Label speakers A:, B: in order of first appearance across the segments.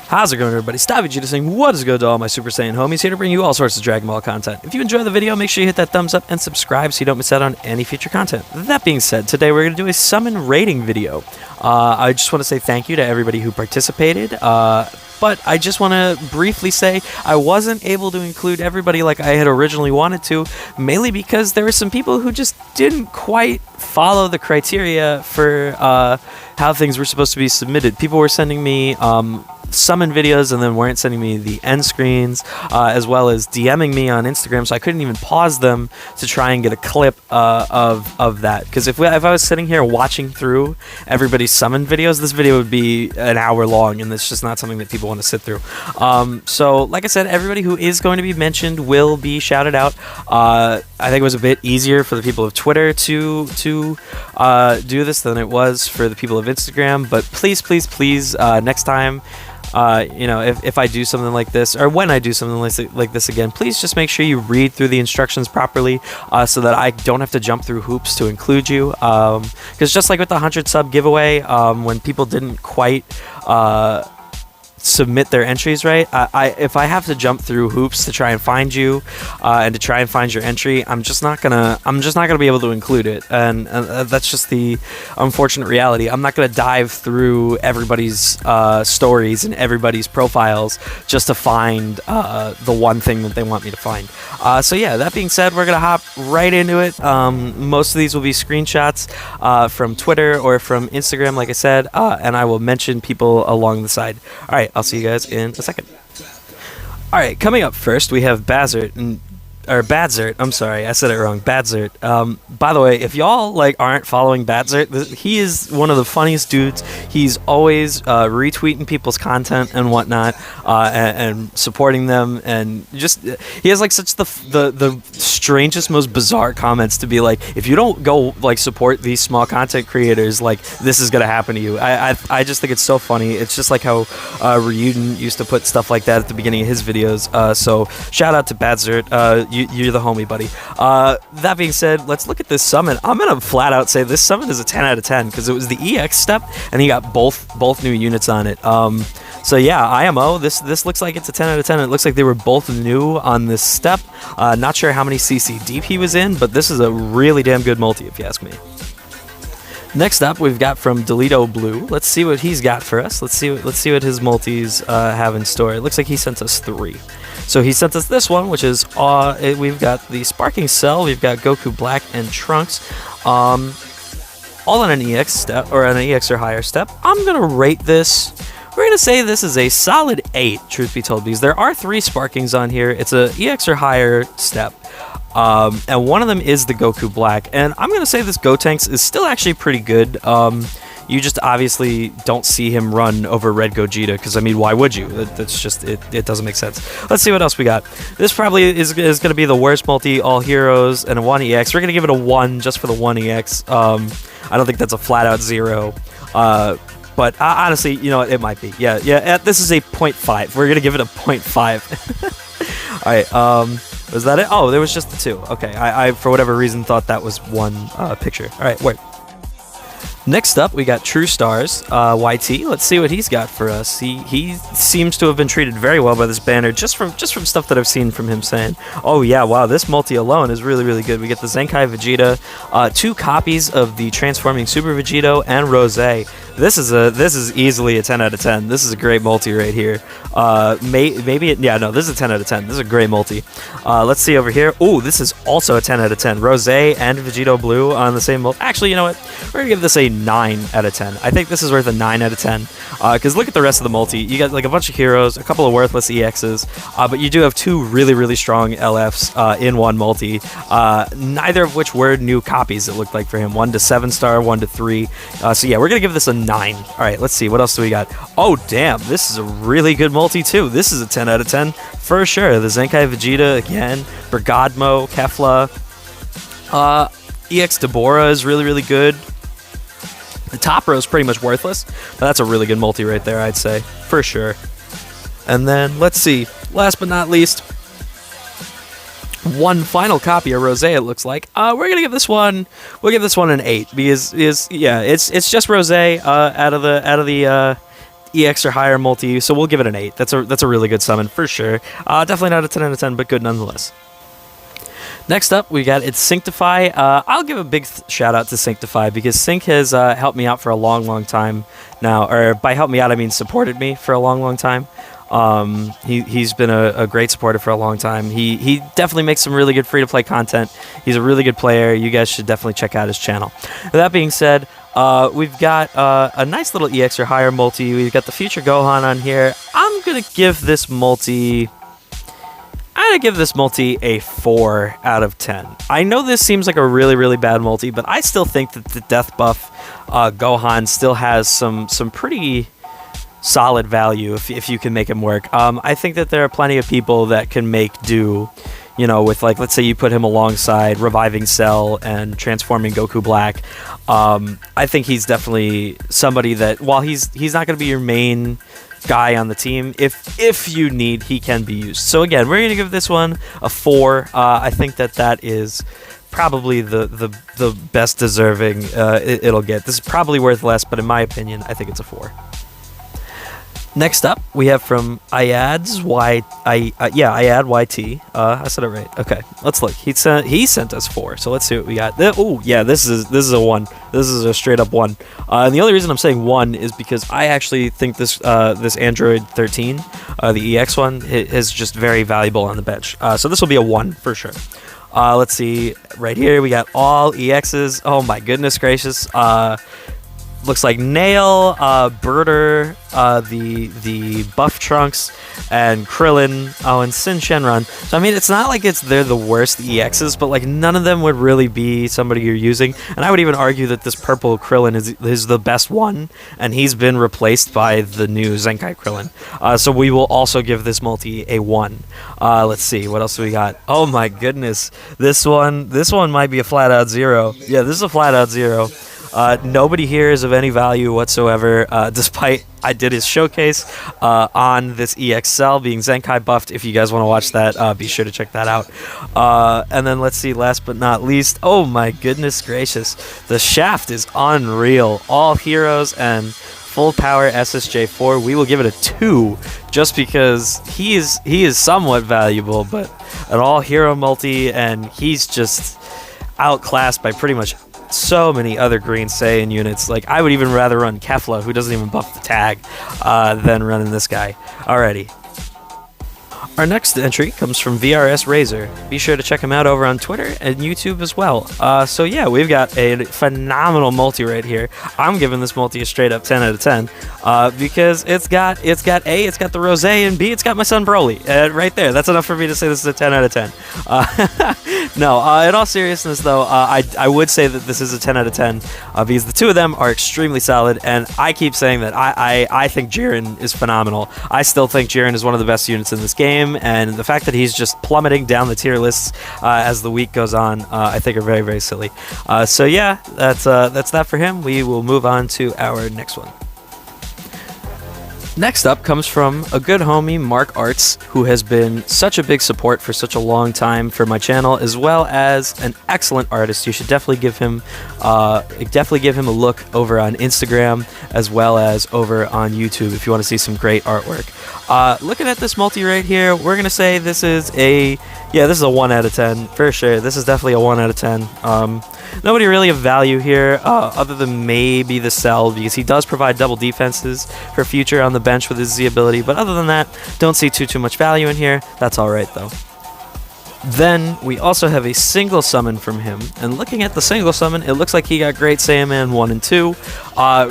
A: How's it going, everybody? Savvier saying, what is good to all my Super Saiyan homies, here to bring you all sorts of Dragon Ball content. If you enjoy the video, make sure you hit that thumbs up and subscribe so you don't miss out on any future content. That being said, today we're going to do a summon rating video. I just want to say thank you to everybody who participated, but I just want to briefly say I wasn't able to include everybody like I had originally wanted to, mainly because there were some people who just didn't quite follow the criteria for how things were supposed to be submitted. People were sending me summon videos and then weren't sending me the end screens, as well as DMing me on Instagram, so I couldn't even pause them to try and get a clip of that. Because if I was sitting here watching through everybody's summon videos, this video would be an hour long, and it's just not something that people want to sit through. So like I said, everybody who is going to be mentioned will be shouted out. I think it was a bit easier for the people of Twitter to do this than it was for the people of Instagram, but please next time, if I do something like this, or when I do something like this again, please just make sure you read through the instructions properly, so that I don't have to jump through hoops to include you. Because just like with the 100 sub giveaway, when people didn't quite submit their entries right, if I have to jump through hoops to try and find you, and to try and find your entry, I'm just not gonna be able to include it, and that's just the unfortunate reality. I'm not gonna dive through everybody's stories and everybody's profiles just to find the one thing that they want me to find. So yeah, that being said, we're gonna hop right into it. Most of these will be screenshots from Twitter or from Instagram, like I said, and I will mention people along the side. All right, I'll see you guys in a second. All right, coming up first, we have Badzert. I'm sorry, I said it wrong. Badzert. By the way, if y'all aren't following Badzert, he is one of the funniest dudes. He's always retweeting people's content and whatnot, and supporting them, and just he has such the strangest, most bizarre comments to be like, if you don't go support these small content creators, this is gonna happen to you. I just think it's so funny. It's just like how Ryuden used to put stuff like that at the beginning of his videos. So shout out to Badzert. You're the homie, buddy. That being said, let's look at this summon. I'm gonna flat out say this summon is a 10 out of 10 because it was the EX step and he got both new units on it. So yeah, IMO, this looks like it's a 10 out of 10. It looks like they were both new on this step. Not sure how many CC deep he was in, but this is a really damn good multi if you ask me. Next up, we've got from Delito Blue. Let's see what he's got for us. Let's see what his multis have in store. It looks like he sent us 3. So he sent us this one, which is we've got the Sparking Cell, we've got Goku Black and Trunks, all on an EX step, or an EX or higher step. I'm gonna rate this. We're gonna say this is a solid 8, truth be told, because there are 3 Sparkings on here. It's a EX or higher step. And one of them is the Goku Black, and I'm gonna say this Gotenks is still actually pretty good. You just obviously don't see him run over Red Gogeta, because I mean, why would you? That's just it doesn't make sense. Let's see what else we got. This probably is gonna be the worst multi, all heroes and a 1 EX. We're gonna give it a 1 just for the 1 EX. I don't think that's a flat out 0. But honestly, it might be. Yeah. This is a 0.5. We're gonna give it a 0.5. All right. Was that it? Oh, there was just the 2. Okay, I for whatever reason thought that was one picture. All right, wait. Next up, we got True Stars, YT. Let's see what he's got for us. He seems to have been treated very well by this banner, just from stuff that I've seen from him saying, oh yeah, wow, this multi alone is really, really good. We get the Zenkai Vegeta, 2 copies of the Transforming Super Vegito, and Rose. This is easily a 10 out of 10. This is a great multi right here. This is a 10 out of 10. This is a great multi. Let's see over here. Ooh, this is also a 10 out of 10. Rose and Vegito Blue on the same multi. Actually, you know what? We're gonna give this a 9 out of 10. I think this is worth a 9 out of 10. Because look at the rest of the multi. You got a bunch of heroes, a couple of worthless EXs, but you do have 2 really, really strong LFs in one multi. Neither of which were new copies, it looked like for him. 1 to 7-star, 1 to 3. So yeah, we're gonna give this a 9. All right, let's see. What else do we got? Oh, damn. This is a really good multi, too. This is a 10 out of 10 for sure. The Zenkai Vegeta again. Brigadmo, Kefla. EX Deborah is really, really good. The top row is pretty much worthless, but that's a really good multi right there, I'd say, for sure. And then, let's see. Last but not least, one final copy of Rose, it looks like. We're gonna give this one. We'll give this one an 8 because it's just Rose out of the EX or higher multi, so we'll give it an 8. That's a really good summon for sure. Definitely not a 10 out of 10, but good nonetheless. Next up, we got it's Sanctify. I'll give a big shout out to Sanctify because Sync has helped me out for a long time now. Or by help me out, I mean supported me for a long time. He's been a great supporter for a long time. He definitely makes some really good free-to-play content. He's a really good player. You guys should definitely check out his channel. With that being said, we've got a nice little EX or higher multi. We've got the Future Gohan on here. I'm going to give this multi... I'm going to give this multi a 4 out of 10. I know this seems like a really bad multi, but I still think that the death buff Gohan still has some pretty solid value if you can make him work. I think that there are plenty of people that can make do, you know, with, like, let's say you put him alongside Reviving Cell and Transforming Goku Black. I think he's definitely somebody that, while he's not going to be your main guy on the team, if you need, he can be used. So again, we're going to give this one a 4. I think that is probably the best deserving it'll get. This is probably worth less, but in my opinion, I think it's a 4. Next up, we have from Iads YT. I said it right. Okay, let's look. He sent us 4. So let's see what we got. Oh yeah, this is a 1. This is a straight up 1. And the only reason I'm saying 1 is because I actually think this Android 13, the EX one, is just very valuable on the bench. So this will be a 1 for sure. Let's see. Right here we got all EXs. Oh my goodness gracious. Looks like Nail, Birder, the Buff Trunks, and Krillin, and Sin Shenron. So I mean, it's not like they're the worst EXs, but like none of them would really be somebody you're using. And I would even argue that this purple Krillin is the best one, and he's been replaced by the new Zenkai Krillin. So we will also give this multi a 1. Let's see, what else do we got? Oh my goodness, this one might be a flat out 0. Yeah, this is a flat out 0. Nobody here is of any value whatsoever, despite I did his showcase on this EX Cell being Zenkai buffed. If you guys want to watch that, be sure to check that out. And then let's see, last but not least, oh my goodness gracious, the Shaft is unreal. All heroes and full power SSJ4. We will give it a 2 just because he is somewhat valuable, but an all hero multi, and he's just outclassed by pretty much so many other Green Saiyan units. Like, I would even rather run Kefla, who doesn't even buff the tag, than running this guy. Alrighty. Our next entry comes from VRS Razor. Be sure to check him out over on Twitter and YouTube as well. So yeah, we've got a phenomenal multi right here. I'm giving this multi a straight up 10 out of 10 because it's got A, it's got the Rose, and B, it's got my son Broly right there. That's enough for me to say this is a 10 out of 10. No, in all seriousness though, I would say that this is a 10 out of 10 because the two of them are extremely solid, and I keep saying that I think Jiren is phenomenal. I still think Jiren is one of the best units in this game, and the fact that he's just plummeting down the tier lists as the week goes on, I think are very silly. So yeah, that's that for him. We will move on to our next one. Next up comes from a good homie, Mark Arts, who has been such a big support for such a long time for my channel, as well as an excellent artist. You should definitely give him a look over on Instagram as well as over on YouTube if you want to see some great artwork. Looking at this multi right here, we're gonna say this is a 1 out of 10 for sure. This is definitely a 1 out of 10. Nobody really of value here, other than maybe the Cell, because he does provide double defenses for future on the bench with his Z ability, but other than that, don't see too much value in here. That's alright though. Then we also have a single summon from him, and looking at the single summon, it looks like he got Great Saiyaman 1 and 2.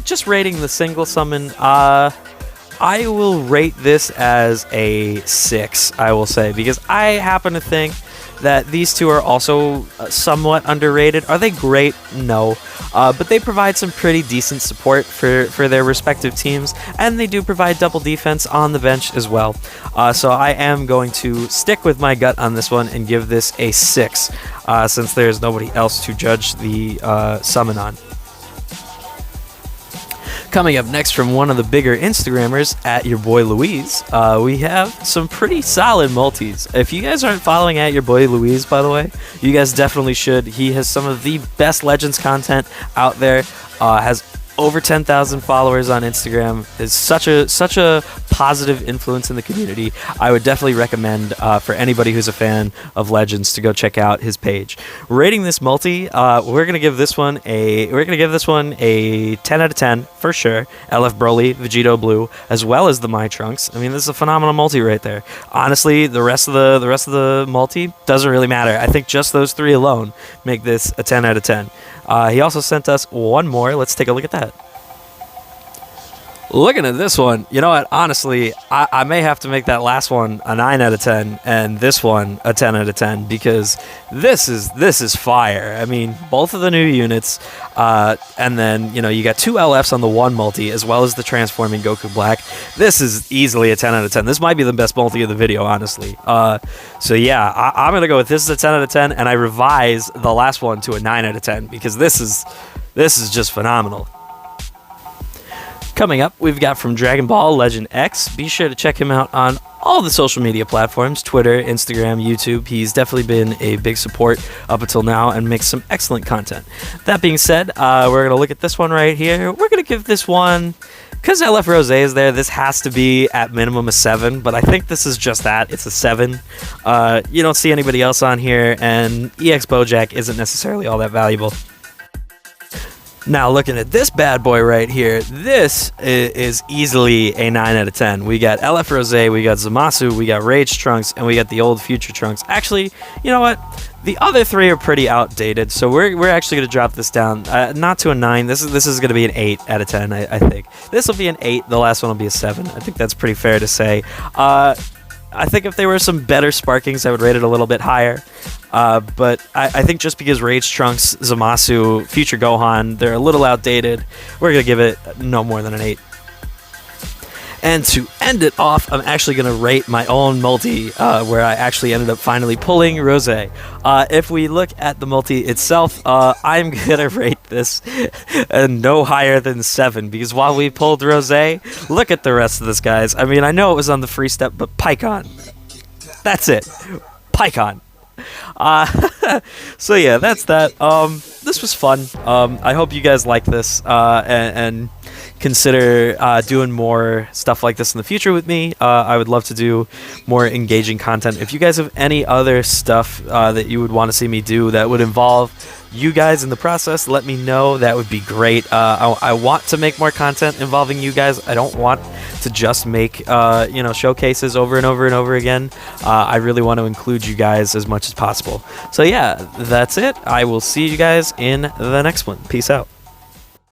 A: Just rating the single summon, I will rate this as a 6, I will say, because I happen to think that these two are also somewhat underrated. Are they great? No. But they provide some pretty decent support for their respective teams, and they do provide double defense on the bench as well. So I am going to stick with my gut on this one and give this a 6, since there's nobody else to judge the summon on. Coming up next from one of the bigger Instagrammers, at your boy Louise, we have some pretty solid multis. If you guys aren't following at your boy Louise, by the way, you guys definitely should. He has some of the best Legends content out there, has over 10,000 followers on Instagram, is such a positive influence in the community. I would definitely recommend for anybody who's a fan of Legends to go check out his page. Rating this multi, we're gonna give this one a 10 out of 10 for sure. LF Broly, Vegito Blue, as well as the My Trunks. I mean, this is a phenomenal multi right there. Honestly, the rest of the multi doesn't really matter. I think just those three alone make this a 10 out of 10. He also sent us one more. Let's take a look at that. Looking at this one, you know what? Honestly, I may have to make that last one a 9 out of 10 and this one a 10 out of 10 because this is fire. I mean, both of the new units, and then, you know, you got 2 LFs on the one multi as well as the transforming Goku Black. This is easily a 10 out of 10. This might be the best multi of the video, honestly. So yeah, I'm going to go with this is a 10 out of 10, and I revise the last one to a 9 out of 10 because this is just phenomenal. Coming up, we've got from Dragon Ball Legend X. Be sure to check him out on all the social media platforms, Twitter, Instagram, YouTube. He's definitely been a big support up until now and makes some excellent content. That being said, we're going to look at this one right here. We're going to give this one, because LF Rose is there, this has to be at minimum a 7, but I think this is just that. It's a 7. You don't see anybody else on here, and EX Bojack isn't necessarily all that valuable. Now, looking at this bad boy right here, this is easily a 9 out of 10. We got LF Rose, we got Zamasu, we got Rage Trunks, and we got the old Future Trunks. Actually, you know what? The other three are pretty outdated, so we're actually going to drop this down, not to a 9. This is going to be an 8 out of 10, I think. This will be an 8. The last one will be a 7. I think that's pretty fair to say. I think if there were some better sparkings, I would rate it a little bit higher. But I think just because Rage Trunks, Zamasu, Future Gohan, they're a little outdated, we're going to give it no more than an 8. And to end it off, I'm actually going to rate my own multi, where I actually ended up finally pulling Rose. If we look at the multi itself, I'm going to rate this no higher than 7, because while we pulled Rose, look at the rest of this, guys. I mean, I know it was on the free step, but Pikkon. That's it. Pikkon. So yeah, that's that. This was fun. I hope you guys like this, and consider doing more stuff like this in the future with me. I would love to do more engaging content. If you guys have any other stuff that you would want to see me do that would involve you guys in the process, let me know. That would be great. I want to make more content involving you guys. I don't want to just make showcases over and over and over again. I really want to include you guys as much as possible. So yeah, that's it. I will see you guys in the next one. Peace out.